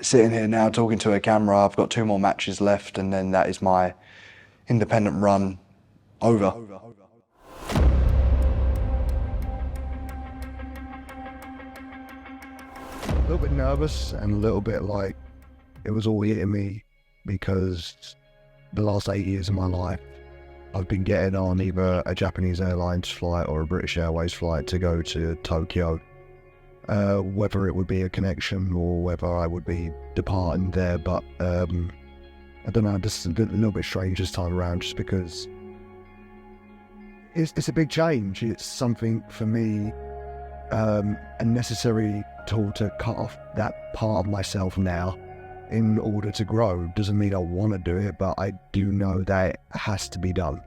sitting here now talking to a camera. I've got 2 more matches left, and then that is my independent run over. A little bit nervous and a little bit like it was all hitting me, because the last 8 years of my life I've been getting on either a Japanese Airlines flight or a British Airways flight to go to Tokyo. Whether it would be a connection or whether I would be departing there, but I don't know, just a little bit strange this time around, just because it's a big change. It's something for me, a necessary tool to cut off that part of myself now in order to grow. Doesn't mean I want to do it, but I do know that it has to be done.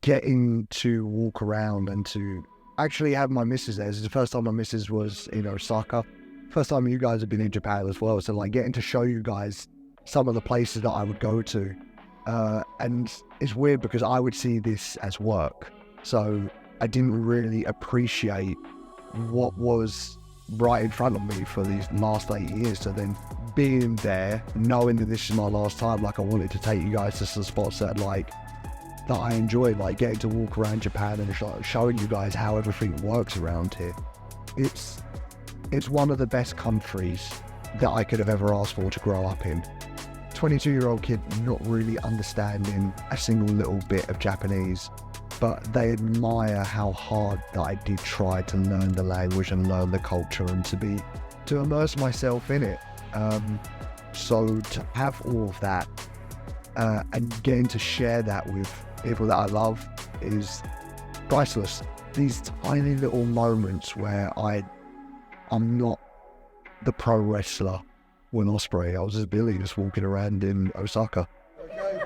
Getting to walk around and to actually have my missus there. This is the first time my missus was in Osaka. First time you guys have been in Japan as well. So like getting to show you guys some of the places that I would go to. And it's weird because I would see this as work. So I didn't really appreciate what was right in front of me for these last 8 years. So then being there, knowing that this is my last time, like I wanted to take you guys to some spots that that I enjoy, like getting to walk around Japan and showing you guys how everything works around here. It's one of the best countries that I could have ever asked for to grow up in. 22-year-old kid not really understanding a single little bit of Japanese, but they admire how hard that I did try to learn the language and learn the culture and to immerse myself in it. So to have all of that and getting to share that with people that I love is priceless. These tiny little moments where I'm not the pro wrestler Will Ospreay. I was just Billy, just walking around in Osaka. Okay.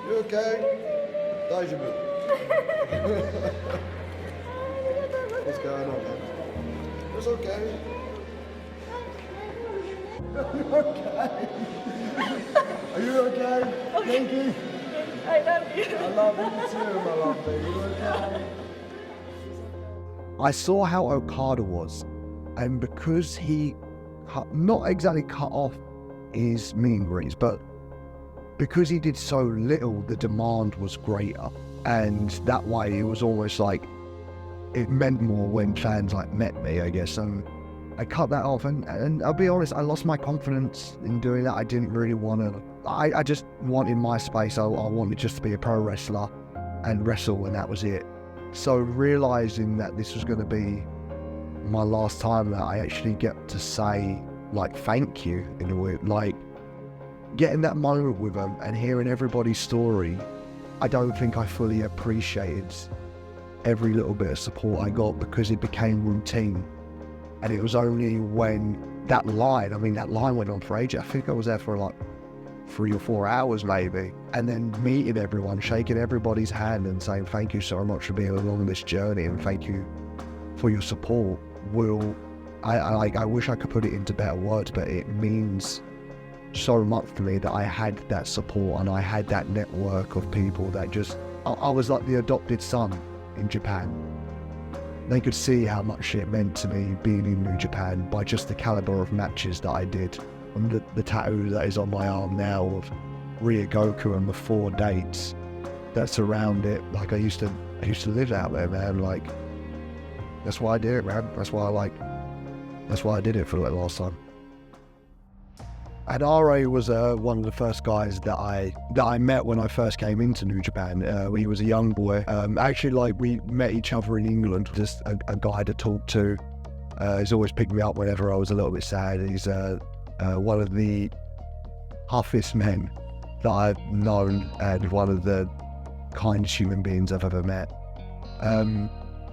You okay? Daijoubu. What's going on, man? It's okay. Are you okay? Are you okay? Okay. Thank you. I love you. I love you too, my love baby. You okay? I saw how Okada was, and because he not exactly cut off his meet and greets, but because he did so little, the demand was greater, and that way it was almost like it meant more when fans like met me, I guess. So I cut that off, and I'll be honest, I lost my confidence in doing that. I didn't really want to. I just wanted my space. I wanted just to be a pro wrestler and wrestle, and that was it. So realizing that this was going to be my last time that I actually get to say like thank you in a way, like getting that moment with them and hearing everybody's story, I don't think I fully appreciated every little bit of support I got, because it became routine. And it was only when that line went on for ages. I think I was there for like 3 or 4 hours maybe, and then meeting everyone, shaking everybody's hand and saying thank you so much for being along this journey and thank you for your support. I wish I could put it into better words, but it means so much to me that I had that support and I had that network of people that just, I was like the adopted son in Japan. They could see how much it meant to me being in New Japan by just the caliber of matches that I did. And the tattoo that is on my arm now of Ryogoku and the 4 dates that's around it. Like I used to live out there, man. Like that's why I did it, man. That's why I did it for the last time. And RA was one of the first guys that I met when I first came into New Japan. He was a young boy. Actually, like we met each other in England, just a guy to talk to. He's always picked me up whenever I was a little bit sad. He's one of the toughest men that I've known and one of the kindest human beings I've ever met.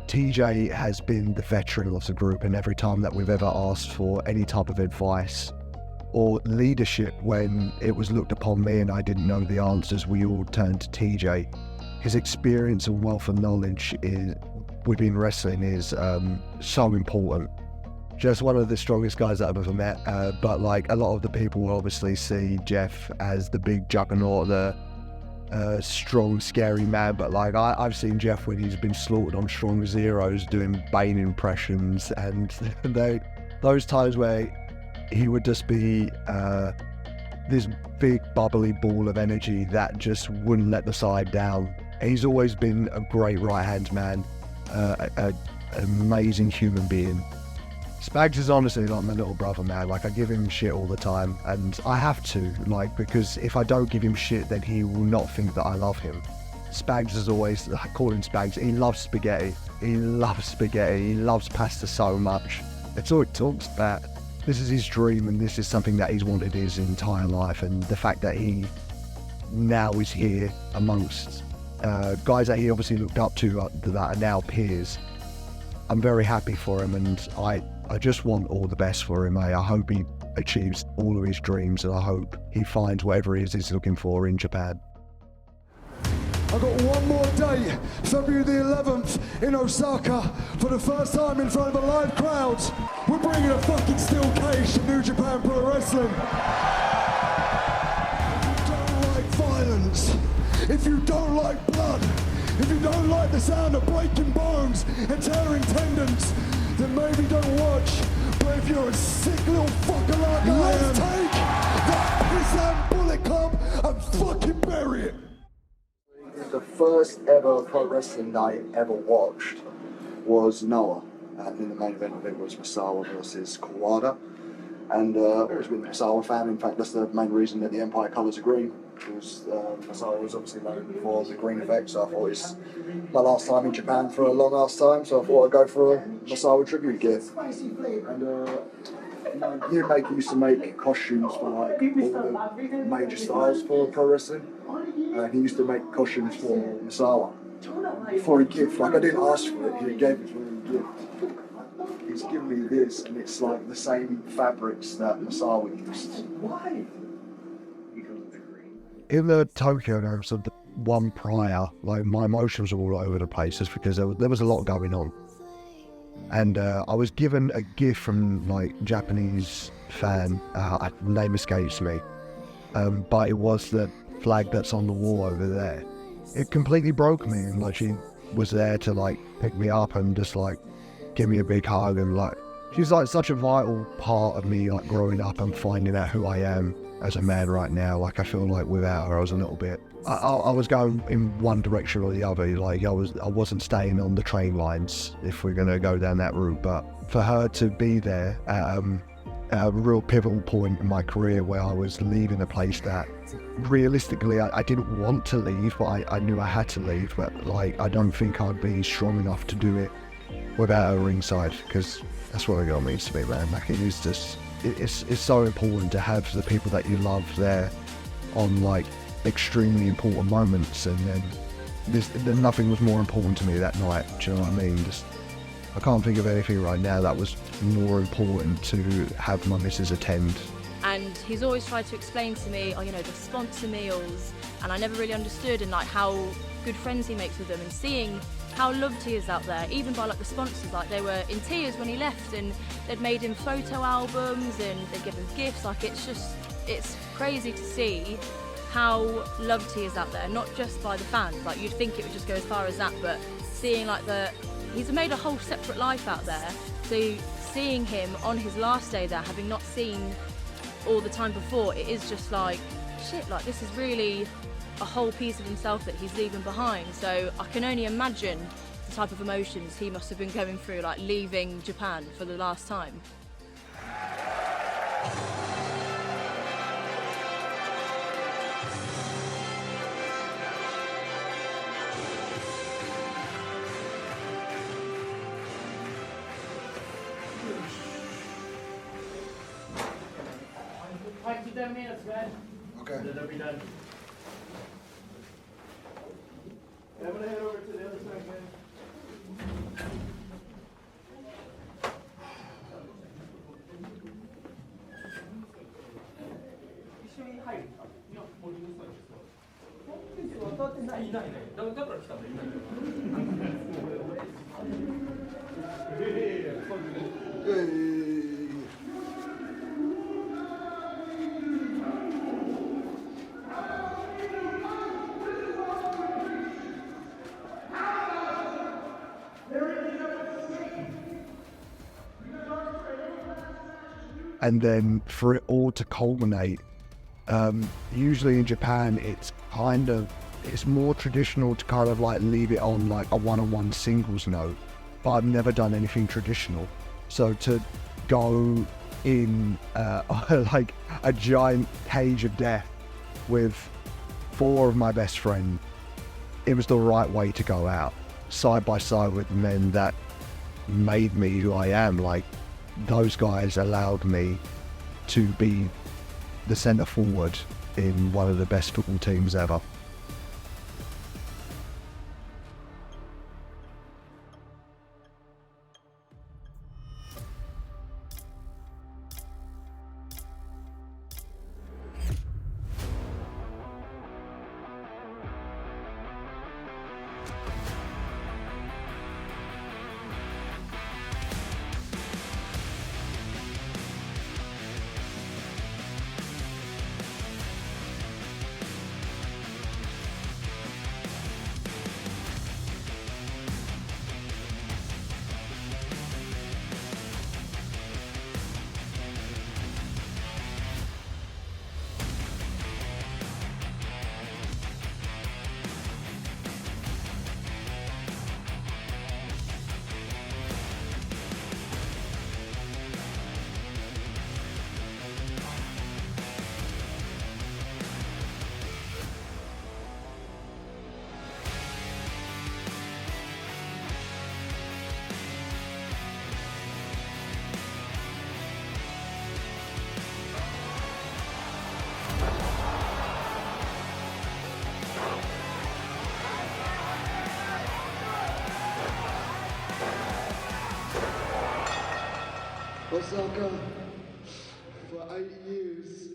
TJ has been the veteran of the group, and every time that we've ever asked for any type of advice or leadership when it was looked upon me and I didn't know the answers, we all turned to TJ. His experience and wealth of knowledge within wrestling is so important. Just one of the strongest guys that I've ever met, but like a lot of the people will obviously see Jeff as the big juggernaut, the strong, scary man, but like I've seen Jeff when he's been slaughtered on Strong Zeros doing Bane impressions, and those times where he would just be this big bubbly ball of energy that just wouldn't let the side down. And he's always been a great right-hand man, an amazing human being. Spags is honestly like my little brother, man. Like, I give him shit all the time, and I have to, like, because if I don't give him shit, then he will not think that I love him. Spags is always, I call him Spags, he loves spaghetti. He loves spaghetti, he loves pasta so much. That's all he talks about. This is his dream, and this is something that he's wanted his entire life, and the fact that he now is here amongst guys that he obviously looked up to that are now peers. I'm very happy for him, and I just want all the best for him. I hope he achieves all of his dreams, and I hope he finds whatever it is he's looking for in Japan. I've got one more day, February the 11th in Osaka, for the first time in front of a live crowd. We're bringing a fucking steel cage to New Japan Pro Wrestling. If you don't like violence, if you don't like blood, if you don't like the sound of breaking bones and tearing tendons, then maybe don't watch. But if you're a sick little fucker like let's take that piss and bullet club and fucking bury it. The first ever pro wrestling that I ever watched was Noah, and in the main event of it was Misawa versus Kawada. And I've always been a Misawa fan. In fact, that's the main reason that the Empire colours are green, because Misawa was obviously known for the green effect, so I thought it's my last time in Japan for a long ass time, so I thought I'd go for a Misawa tribute gift. And Mike used to make costumes for like all the major stars for pro wrestling. He used to make costumes for Misawa for a gift. Like, I didn't ask for it, he gave it for a gift. He's given me this, and it's like the same fabrics that Misawa used. Why? In the Tokyo games of the one prior, like, my emotions were all over the place just because there was a lot going on. And I was given a gift from like Japanese fan, name escapes me, but it was the flag that's on the wall over there. It completely broke me, and like, she was there to like pick me up and just like give me a big hug, and like, she's like such a vital part of me, like growing up and finding out who I am as a man right now. Like, I feel like without her I was a little bit, I was going in one direction or the other. Like, I wasn't staying on the train lines if we're gonna go down that route. But for her to be there at a real pivotal point in my career where I was leaving a place that realistically I didn't want to leave, but I knew I had to leave. But like, I don't think I'd be strong enough to do it without her ringside, because that's what a girl means to me, man. Like, it is just, it's so important to have the people that you love there on like extremely important moments, and then nothing was more important to me that night. Do you know what I mean? Just, I can't think of anything right now that was more important to have my missus attend. And he's always tried to explain to me, oh, you know, the sponsor meals, and I never really understood, and like how good friends he makes with them, and seeing how loved he is out there, even by like the sponsors. Like, they were in tears when he left, and they'd made him photo albums and they'd give him gifts. Like, it's crazy to see how loved he is out there, not just by the fans. Like, you'd think it would just go as far as that, but seeing like he's made a whole separate life out there. So seeing him on his last day there, having not seen all the time before, it is just like, shit, like, this is really a whole piece of himself that he's leaving behind. So I can only imagine the type of emotions he must have been going through, like leaving Japan for the last time. 10 minutes, man. Okay. Then they'll be done. I'm gonna head over to the other side, man. And then for it all to culminate, usually in Japan, it's more traditional to kind of like leave it on like a one-on-one singles note, but I've never done anything traditional. So to go in like a giant cage of death with 4 of my best friends, it was the right way to go out, side by side with men that made me who I am. Like, those guys allowed me to be the centre forward in one of the best football teams ever. Osaka, for 8 years,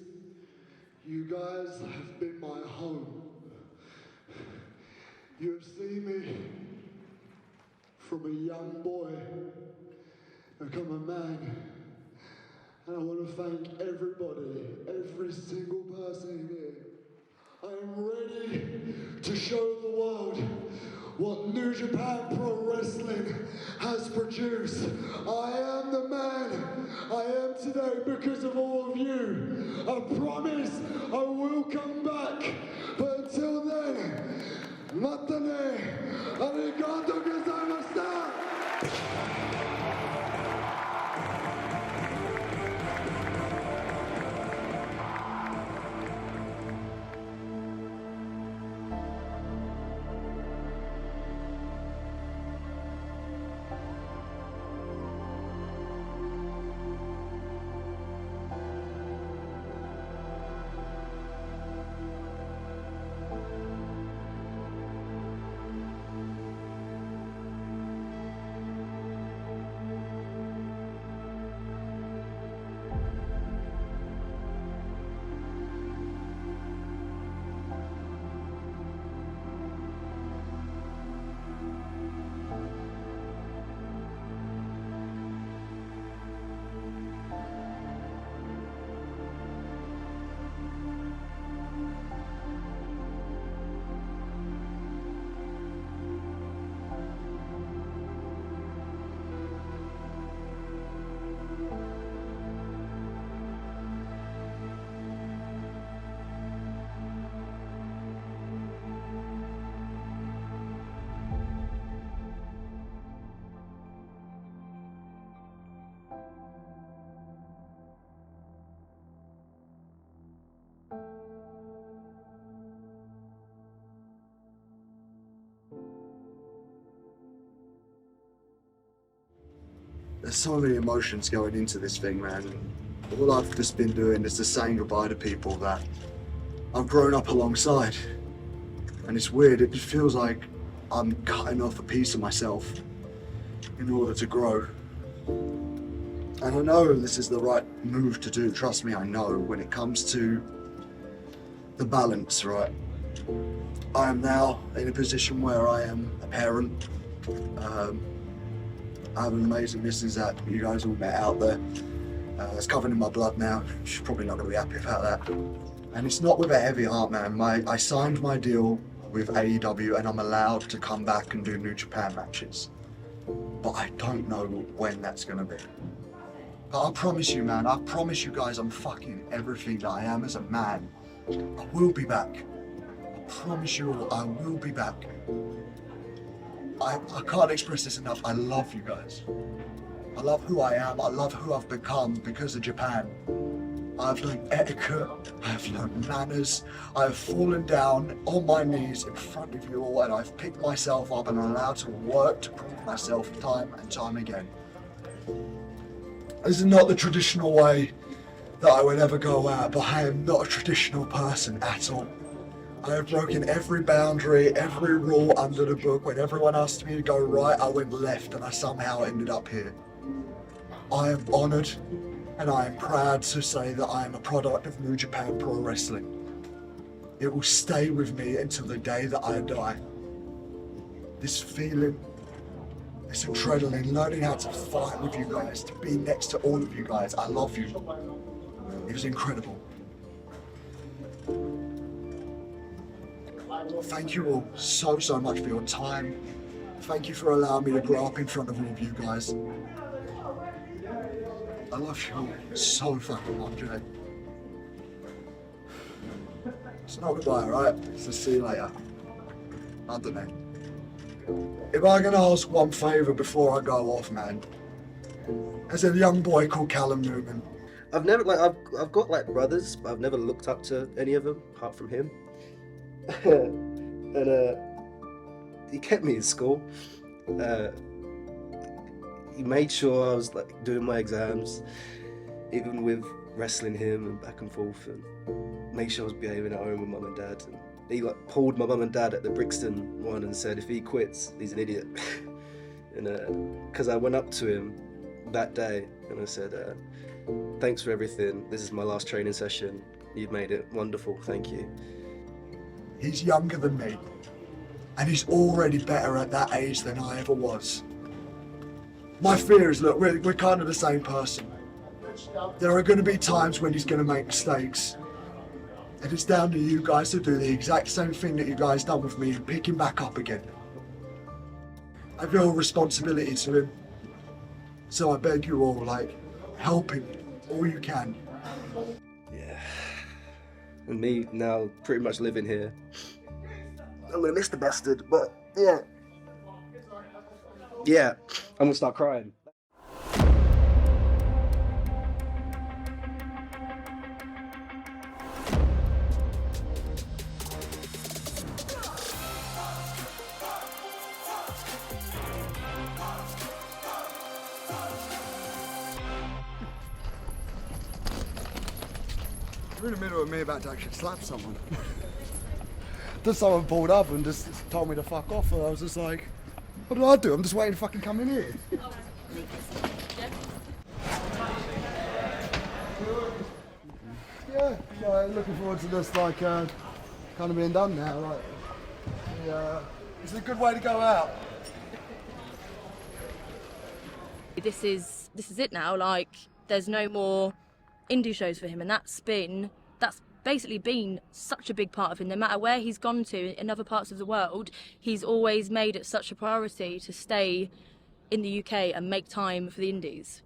you guys have been my home. You have seen me from a young boy become a man. And I want to thank everybody, every single person here. I am ready to show the world what New Japan Pro Wrestling has produced. I am the man I am today because of all of you. I promise I will come back. But until then, matane, arigato gozaimashita. There's so many emotions going into this thing, man. all I've just been doing is just saying goodbye to people that I've grown up alongside. And it's weird, it just feels like I'm cutting off a piece of myself in order to grow. And I know this is the right move to do, trust me, I know. When it comes to the balance, right? I am now in a position where I am a parent. I have an amazing missus that you guys all met out there. It's covered in my blood now. She's probably not going to be happy about that. And it's not with a heavy heart, man. I signed my deal with AEW and I'm allowed to come back and do New Japan matches. But I don't know when that's going to be. But I promise you, man, I promise you guys I'm fucking everything that I am as a man. I will be back. I promise you all, I will be back. I can't express this enough. I love you guys. I love who I am. I love who I've become because of Japan. I've learned etiquette. I've learned manners. I've fallen down on my knees in front of you all and I've picked myself up and I'm allowed to work to prove myself time and time again. This is not the traditional way that I would ever go out, but I am not a traditional person at all. I have broken every boundary, every rule under the book. When everyone asked me to go right, I went left and I somehow ended up here. I am honoured and I am proud to say that I am a product of New Japan Pro Wrestling. It will stay with me until the day that I die. This feeling, this adrenaline, learning how to fight with you guys, to be next to all of you guys, I love you. It was incredible. Thank you all so much for your time. Thank you for allowing me to grow up in front of all of you guys. I love you all so fucking much, eh? It's not goodbye, alright? So see you later. I don't know. If I can ask one favour before I go off, man. There's a young boy called Callum Newman. I've never, I've got like brothers, but I've never looked up to any of them apart from him. And he kept me in school. He made sure I was like doing my exams, even with wrestling him and back and forth, and make sure I was behaving at home with mum and dad. And he like pulled my mum and dad at the Brixton one and said if he quits, he's an idiot. And because I went up to him that day and I said, thanks for everything. This is my last training session. You've made it wonderful. Thank you. He's younger than me, and he's already better at that age than I ever was. My fear is, look, we're kind of the same person. There are going to be times when he's going to make mistakes, and it's down to you guys to do the exact same thing that you guys done with me and pick him back up again. I feel a responsibility to him, so I beg you all, like, help him all you can. Yeah. And me now pretty much living here. I'm gonna miss the bastard, but yeah. Yeah, I'm gonna start crying. You're in the middle of me about to actually slap someone. Just someone pulled up and just told me to fuck off, and I was just like, what did I do? I'm just waiting to fucking come in here. Yeah, looking forward to this, like, kind of being done now. Like, yeah, it's a good way to go out. This is it now. Like, there's no more indie shows for him, and that's basically been such a big part of him. No matter where he's gone to in other parts of the world, he's always made it such a priority to stay in the UK and make time for the indies.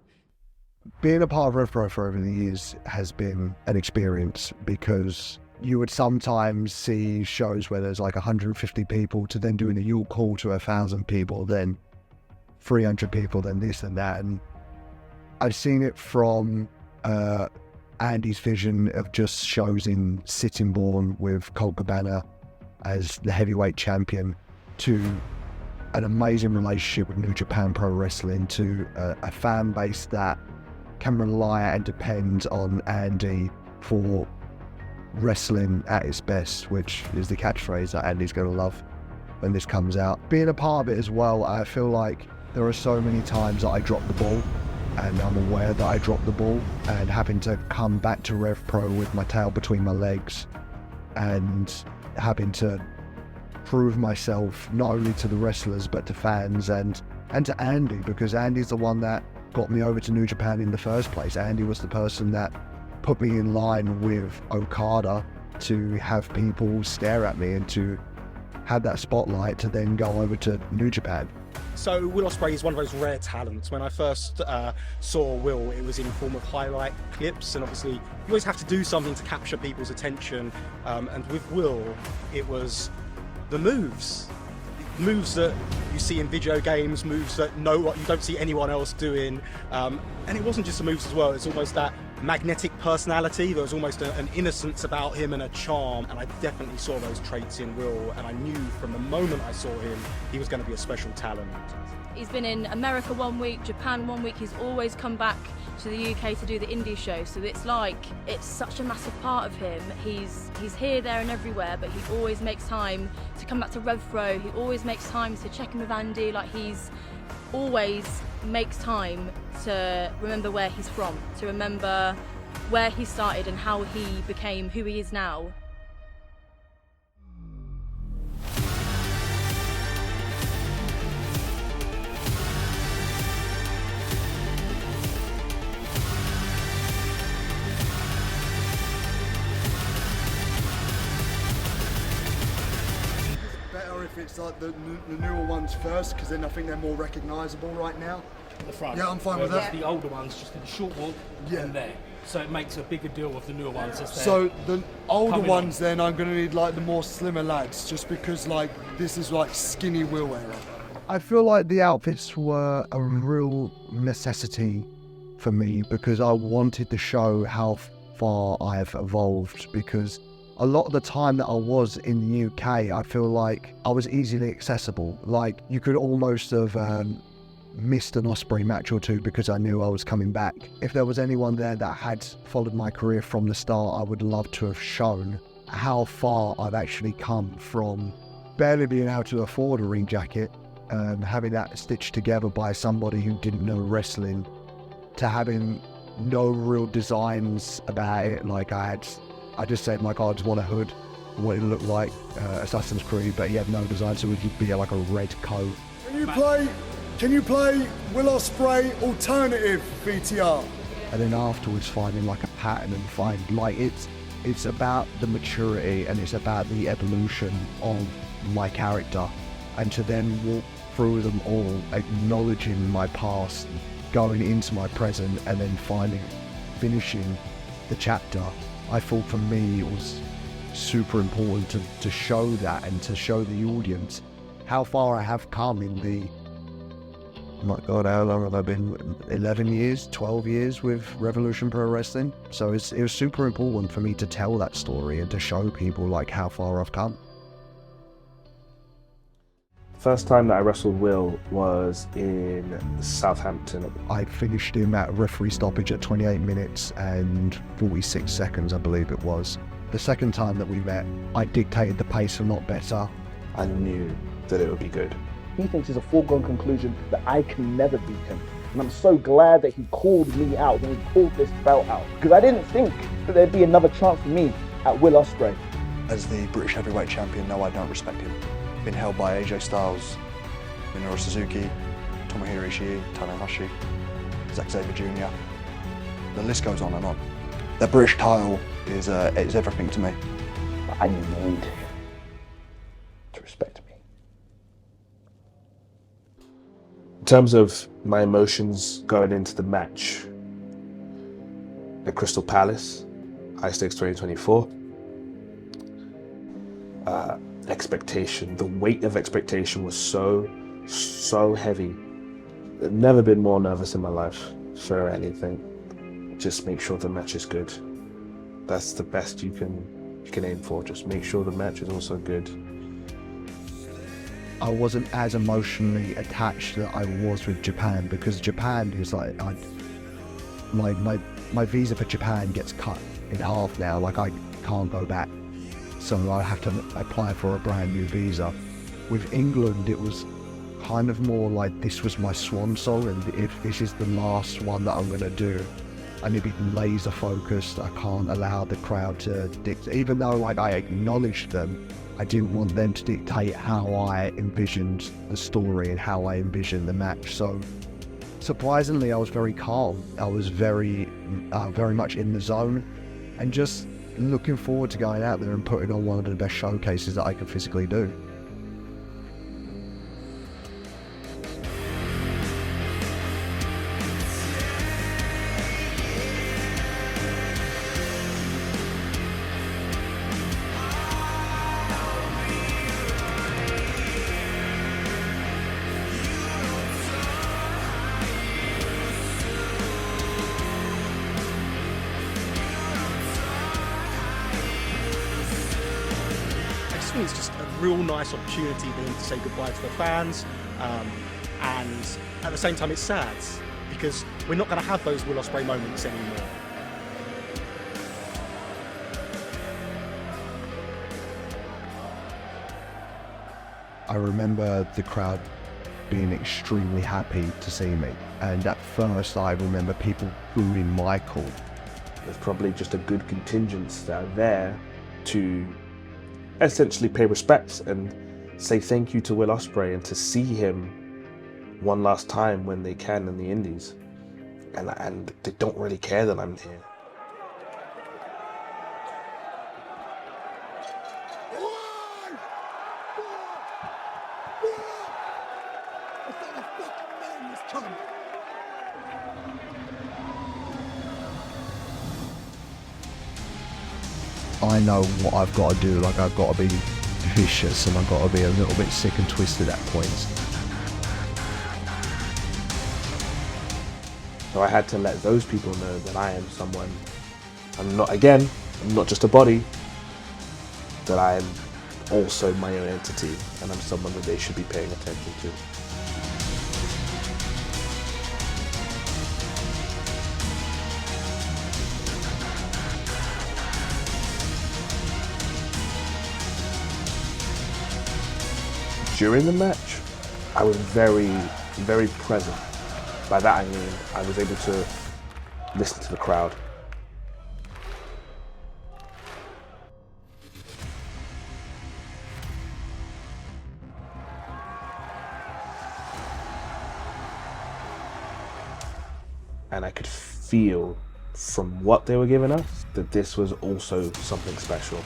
Being a part of RevPro for over the years has been an experience, because you would sometimes see shows where there's like 150 people to then doing a York Hall to 1,000 people, then 300 people, then this and that. And I've seen it from Andy's vision of just shows in Sittingbourne with Colt Cabana as the heavyweight champion, to an amazing relationship with New Japan Pro Wrestling, to a fan base that can rely and depend on Andy for wrestling at its best, which is the catchphrase that Andy's going to love when this comes out. Being a part of it as well, I feel like there are so many times that I drop the ball, and I'm aware that I dropped the ball, and having to come back to RevPro with my tail between my legs and having to prove myself not only to the wrestlers but to fans and to Andy, because Andy's the one that got me over to New Japan in the first place. Andy was the person that put me in line with Okada to have people stare at me and to have that spotlight to then go over to New Japan. So Will Ospreay is one of those rare talents. When I first saw Will, it was in form of highlight clips, and obviously you always have to do something to capture people's attention, and with Will it was the moves that you see in video games, moves that you don't see anyone else doing, and it wasn't just the moves as well, it's almost that magnetic personality. There was almost an innocence about him and a charm, and I definitely saw those traits in Will, and I knew from the moment I saw him he was going to be a special talent. He's been in America 1 week, Japan 1 week, he's always come back to the UK to do the indie show, so it's like, it's such a massive part of him. He's here, there and everywhere, but he always makes time to come back to RevPro, he always makes time to check in with Andy, like he's always makes time to remember where he's from, to remember where he started and how he became who he is now. If it's like the newer ones first, because then I think they're more recognisable right now. The front. Yeah, I'm fine with that. The older ones just in the short walk and there. So it makes a bigger deal with the newer ones. So the older ones, on. then I'm going to need like the more slimmer lads, just because like this is like skinny Will era. I feel like the outfits were a real necessity for me because I wanted to show how far I've evolved, because a lot of the time that I was in the UK, I feel like I was easily accessible. Like you could almost have missed an Ospreay match or two because I knew I was coming back. If there was anyone there that had followed my career from the start, I would love to have shown how far I've actually come from barely being able to afford a ring jacket, having that stitched together by somebody who didn't know wrestling, to having no real designs about it. Like I just said, like, I just want a hood, what it looked like, Assassin's Creed, but he had no design, so it would be like a red coat. Can you play Will Ospreay alternative VTR? And then afterwards finding like a pattern and find, like, it's about the maturity and it's about the evolution of my character, and to then walk through them all, acknowledging my past, going into my present, and then finishing the chapter. I thought for me it was super important to show that and to show the audience how far I have come in the, oh my God, how long have I been? 11 years, 12 years with Revolution Pro Wrestling. So it was super important for me to tell that story and to show people like how far I've come. First time that I wrestled Will was in Southampton. I finished him at referee stoppage at 28 minutes and 46 seconds, I believe it was. The second time that we met, I dictated the pace a lot better. I knew that it would be good. He thinks it's a foregone conclusion that I can never beat him. And I'm so glad that he called me out when he pulled this belt out, because I didn't think that there'd be another chance for me at Will Ospreay. As the British Heavyweight Champion, no, I don't respect him. Been held by AJ Styles, Minoru Suzuki, Tomohiro Ishii, Tanahashi, Zack Sabre Jr. The list goes on and on. The British title is everything to me. But I need to respect me. In terms of my emotions going into the match at Crystal Palace, High Stakes 2024, expectation, the weight of expectation was so heavy. I've never been more nervous in my life for anything. Just make sure the match is good. That's the best you can aim for. Just make sure the match is also good. I wasn't as emotionally attached that I was with Japan, because Japan is like, my visa for Japan gets cut in half now. Like I can't go back, so I have to apply for a brand new visa. With England, it was kind of more like this was my swan song, and if this is the last one that I'm gonna do, I need to be laser focused. I can't allow the crowd to dictate. Even though like I acknowledged them, I didn't want them to dictate how I envisioned the story and how I envisioned the match. So surprisingly, I was very calm. I was very much in the zone, and just looking forward to going out there and putting on one of the best showcases that I could physically do. It's just a real nice opportunity for him to say goodbye to the fans, and at the same time it's sad because we're not going to have those Will Ospreay moments anymore. I remember the crowd being extremely happy to see me, and at first I remember people booing Michael. There's probably just a good contingent that are there to essentially pay respects and say thank you to Will Ospreay, and to see him one last time when they can in the Indies, and they don't really care that I'm here. I know what I've got to do. Like I've got to be vicious, and I've got to be a little bit sick and twisted at points. So I had to let those people know that I am someone. I'm not just a body, that I am also my own entity, and I'm someone that they should be paying attention to. During the match, I was very, very present. By that I mean, I was able to listen to the crowd. And I could feel from what they were giving us that this was also something special.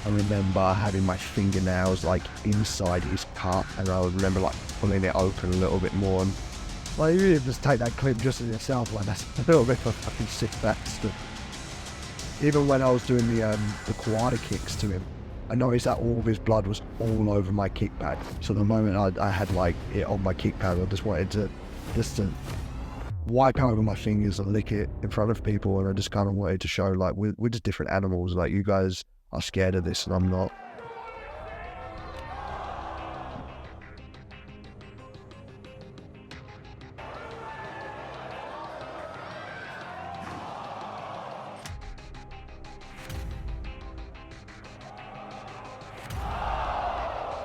I remember having my fingernails like inside his cut, and I remember like pulling it open a little bit more, and like you just take that clip just in itself, like that's a little bit of a fucking sick bastard. Even when I was doing the quad kicks to him, I noticed that all of his blood was all over my kick pad. So the moment I had like it on my kick pad, I just wanted to wipe over my fingers and lick it in front of people, and I just kind of wanted to show like we're just different animals. Like you guys are scared of this and I'm not.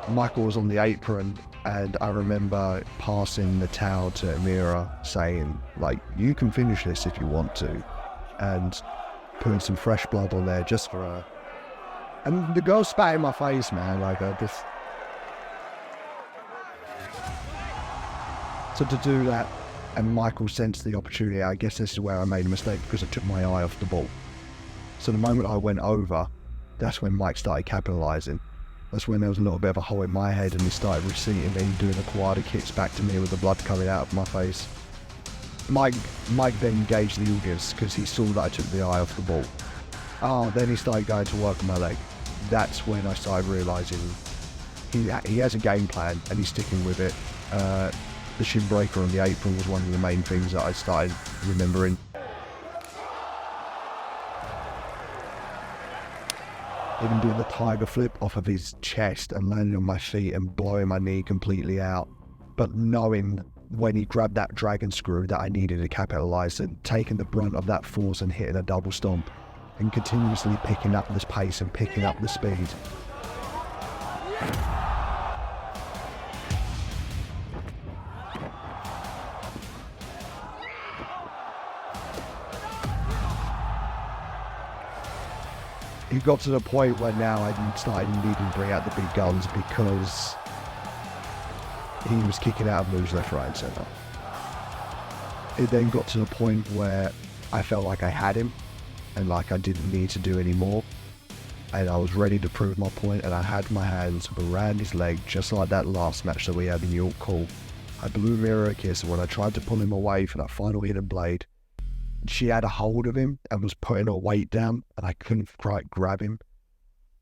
Michael was on the apron, and I remember passing the towel to Amira saying like, you can finish this if you want to, and putting some fresh blood on there just for her. And the girl spat in my face, man, like I just... So to do that, and Michael sensed the opportunity, I guess this is where I made a mistake because I took my eye off the ball. So the moment I went over, that's when Mike started capitalising. That's when there was a little bit of a hole in my head and he started receiving me, doing the quad kicks back to me with the blood coming out of my face. Mike then engaged the audience because he saw that I took the eye off the ball. Oh, then he started going to work on my leg. That's when I started realising he has a game plan and he's sticking with it. The shin breaker on the apron was one of the main things that I started remembering. Even doing the tiger flip off of his chest and landing on my feet and blowing my knee completely out. but knowing when he grabbed that dragon screw that I needed to capitalize, and taking the brunt of that force and hitting a double stomp and continuously picking up this pace and picking up the speed. It got to the point where now I started needing to bring out the big guns because he was kicking out of moves left, right and centre. It then got to the point where I felt like I had him and like I didn't need to do any more, and I was ready to prove my point, and I had my hands around his leg just like that last match that we had in York Hall. I blew Mira a kiss, and when I tried to pull him away for that final hidden blade, she had a hold of him and was putting her weight down, and I couldn't quite grab him.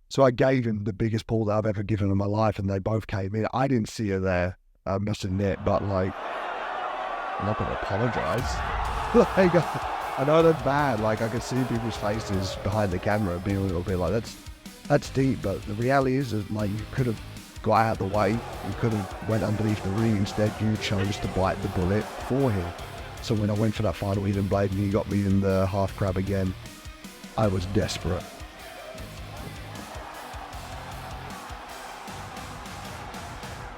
So I gave him the biggest pull that I've ever given in my life, and they both came in. I didn't see her there, I must admit, but like, I'm not going to apologise. Like, I know that's bad. Like, I could see people's faces behind the camera being a little bit like, that's deep, but the reality is like, you could have got out of the way, you could have went underneath the ring. Instead, you chose to bite the bullet for him. So when I went for that final hidden blade and he got me in the half crab again, I was desperate.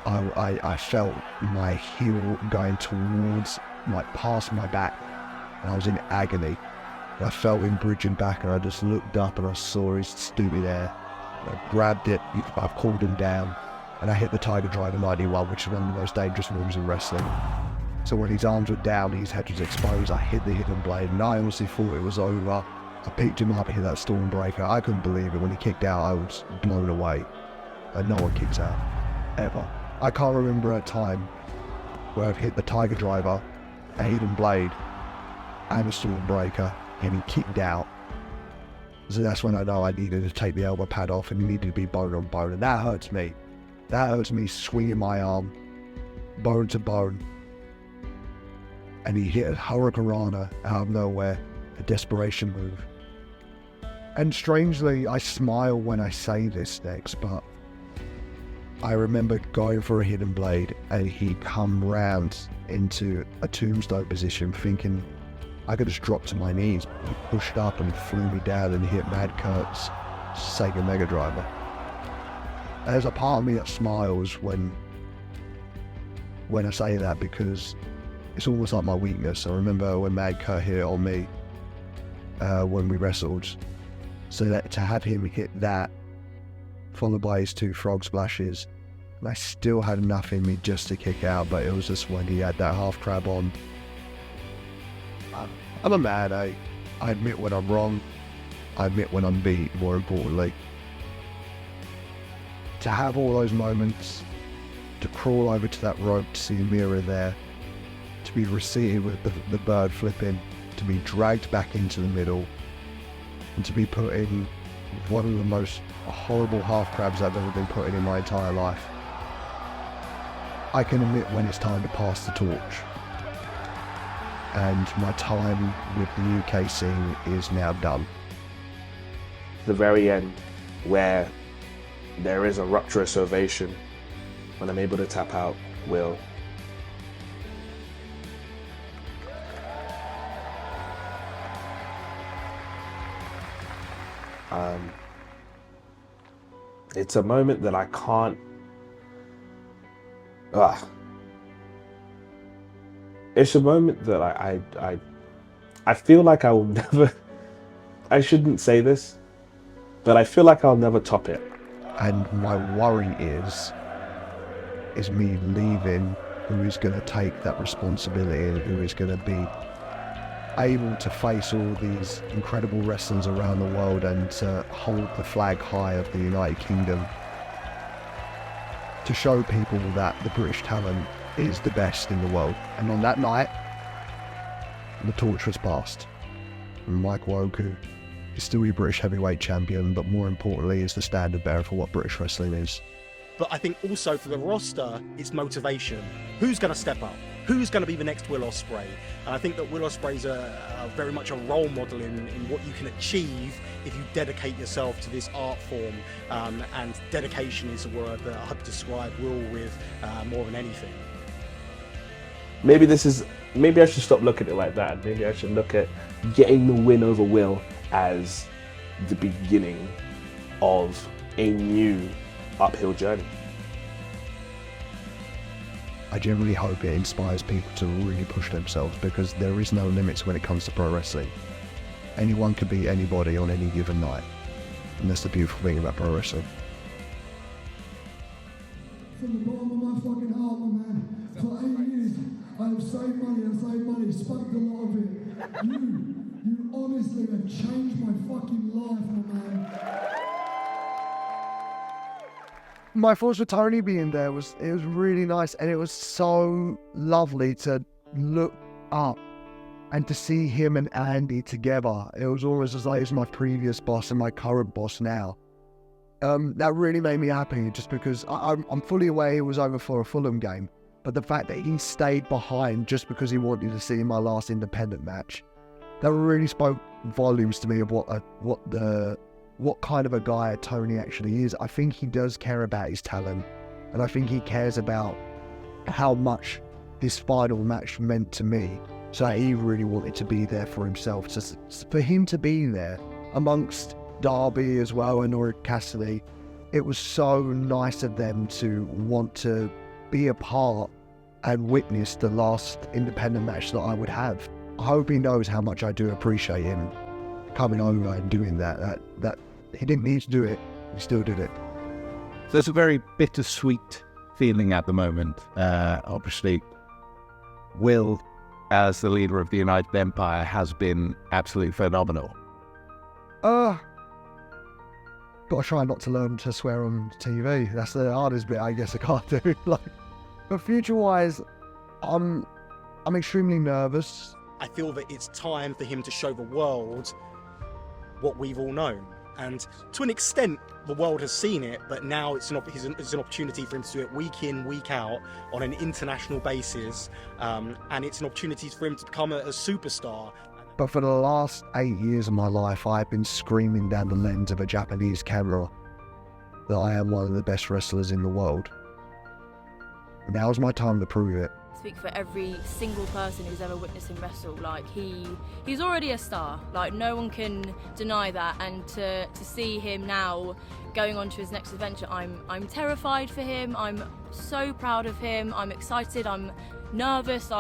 I felt my heel going towards, like past my back, and I was in agony. And I felt him bridging back, and I just looked up and I saw his stupid hair. And I grabbed it, I called him down, and I hit the Tiger Driver 91, which is one of the most dangerous moves in wrestling. So when his arms were down, his head was exposed, I hit the hidden blade, and I honestly thought it was over. I picked him up and hit that Stormbreaker. I couldn't believe it. When he kicked out, I was blown away. And no one kicks out, ever. I can't remember a time where I've hit the Tiger Driver, a hidden blade, and a Stormbreaker, and he kicked out. So that's when I know I needed to take the elbow pad off, and he needed to be bone on bone, and that hurts me. That hurts me, swinging my arm, bone to bone. And he hit a Hurricanrana out of nowhere, a desperation move. And strangely, I smile when I say this next, but I remember going for a hidden blade and he come round into a tombstone position, thinking I could just drop to my knees. He pushed up and flew me down and hit Mad Kurt's Sega Mega Driver. And there's a part of me that smiles when I say that, because it's almost like my weakness. I remember when Mad Kurt hit it on me when we wrestled. So that to have him hit that, followed by his two frog splashes, and I still had enough in me just to kick out, but it was just when he had that half crab on. I'm a man, I admit when I'm wrong, I admit when I'm beat, more importantly. To have all those moments, to crawl over to that rope to see Mira there, to be received with the bird flipping, to be dragged back into the middle, and to be put in one of the most horrible half crabs I've ever been put in my entire life. I can admit when it's time to pass the torch. And my time with the UK scene is now done. The very end, where there is a rapturous ovation, when I'm able to tap out Will. It's a moment that I can't. It's a moment that I feel like I will never. I shouldn't say this, but I feel like I'll never top it. And my worry is me leaving who is going to take that responsibility and who is going to be able to face all these incredible wrestlers around the world and to hold the flag high of the United Kingdom, to show people that the British talent is the best in the world. And on that night, the torch was passed. And Michael Oku is still your British heavyweight champion, but more importantly is the standard bearer for what British wrestling is. But I think also for the roster, it's motivation. Who's going to step up? Who's going to be the next Will Ospreay? And I think that Will Ospreay is very much a role model in what you can achieve if you dedicate yourself to this art form. And dedication is a word that I'd describe Will with more than anything. maybe I should stop looking at it like that. Maybe I should look at getting the win over Will as the beginning of a new uphill journey. I generally hope it inspires people to really push themselves, because there is no limits when it comes to pro wrestling. Anyone can beat anybody on any given night, and that's the beautiful thing about pro wrestling. From the bottom of my fucking heart, my man, for 8 years, I have saved money, spent a lot of it. You honestly have changed my fucking life, my man. My thoughts with Tony being there was really nice, and it was so lovely to look up and to see him and Andy together. It was almost as like it was my previous boss and my current boss now. That really made me happy, just because I'm fully aware he was over for a Fulham game, but the fact that he stayed behind just because he wanted to see my last independent match, that really spoke volumes to me of what kind of a guy Tony actually is. I think he does care about his talent, and I think he cares about how much this final match meant to me. So he really wanted to be there for himself. Just for him to be there amongst Darby as well and Noric Cassidy, it was so nice of them to want to be a part and witness the last independent match that I would have. I hope he knows how much I do appreciate him coming over and doing that. That he didn't need to do it, he still did it. There's a very bittersweet feeling at the moment. Obviously, Will, as the leader of the United Empire, has been absolutely phenomenal. Gotta try not to learn to swear on TV. That's the hardest bit, I guess I can't do. But future-wise, I'm extremely nervous. I feel that it's time for him to show the world what we've all known. And to an extent, the world has seen it, but now it's an opportunity for him to do it week in, week out on an international basis. And it's an opportunity for him to become a superstar. But for the last 8 years of my life, I've been screaming down the lens of a Japanese camera that I am one of the best wrestlers in the world. Now's my time to prove it. Speak for every single person who's ever witnessed him wrestle. Like he's already a star. Like no one can deny that. And to see him now going on to his next adventure, I'm terrified for him. I'm so proud of him. I'm excited. I'm nervous.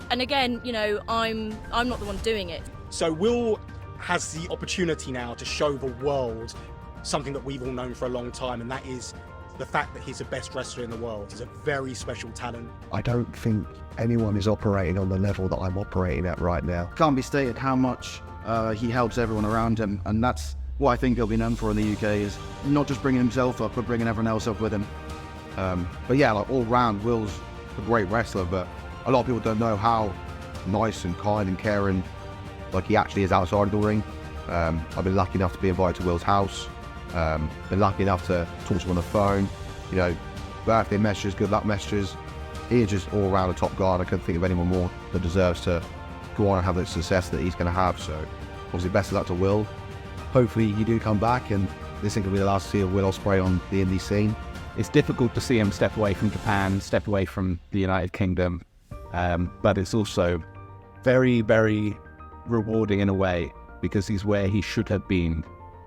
And again, you know, I'm not the one doing it. So Will has the opportunity now to show the world something that we've all known for a long time, and that is the fact that he's the best wrestler in the world. He's a very special talent. I don't think anyone is operating on the level that I'm operating at right now. Can't be stated how much he helps everyone around him, and that's what I think he'll be known for in the UK, is not just bringing himself up, but bringing everyone else up with him. But yeah, like all round, Will's a great wrestler, but a lot of people don't know how nice and kind and caring like he actually is outside of the ring. I've been lucky enough to be invited to Will's house. Been lucky enough to talk to him on the phone, you know, birthday messages, good luck messages. He is just all around a top guy, and I couldn't think of anyone more that deserves to go on and have the success that he's going to have. So obviously best of luck to Will. Hopefully you do come back, and this thing will be the last to see of Will Ospreay on the indie scene. It's difficult to see him step away from Japan, step away from the United Kingdom, but it's also very, very rewarding in a way, because he's where he should have been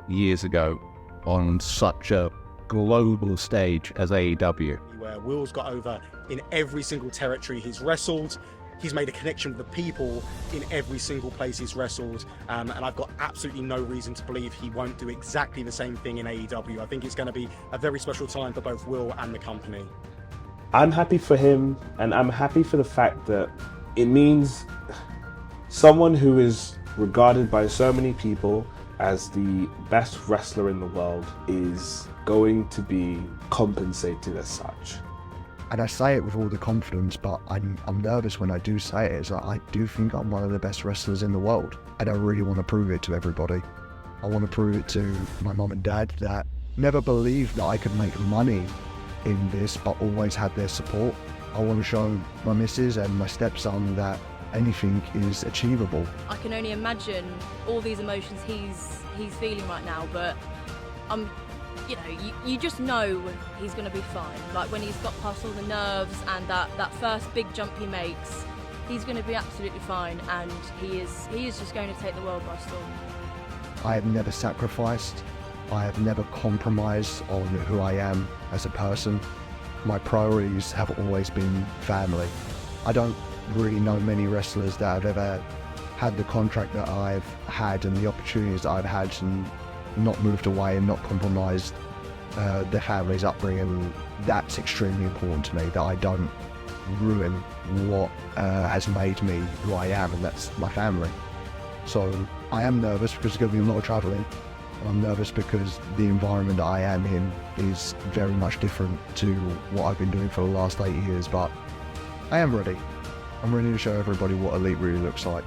years ago on such a global stage as AEW. Where Will's got over in every single territory he's wrestled. He's made a connection with the people in every single place he's wrestled, and I've got absolutely no reason to believe he won't do exactly the same thing in AEW. I think it's going to be a very special time for both Will and the company. I'm happy for him, and I'm happy for the fact that it means someone who is regarded by so many people as the best wrestler in the world is going to be compensated as such. And I say it with all the confidence, but I'm nervous when I do say it. It's like, I do think I'm one of the best wrestlers in the world, and I really want to prove it to everybody. I want to prove it to my mum and dad that never believed that I could make money in this, but always had their support. I want to show my missus and my stepson that anything is achievable. I can only imagine all these emotions he's feeling right now, but I'm you know, you just know he's going to be fine. Like when he's got past all the nerves and that first big jump he makes, he's going to be absolutely fine, and he is just going to take the world by storm. I have never sacrificed. I have never compromised on who I am as a person. My priorities have always been family. I don't really know many wrestlers that have ever had the contract that I've had and the opportunities that I've had and not moved away and not compromised their family's upbringing. That's extremely important to me, that I don't ruin what has made me who I am, and that's my family. So I am nervous because there's going to be a lot of travelling. I'm nervous because the environment that I am in is very much different to what I've been doing for the last 8 years, but I am ready. I'm ready to show everybody what elite really looks like.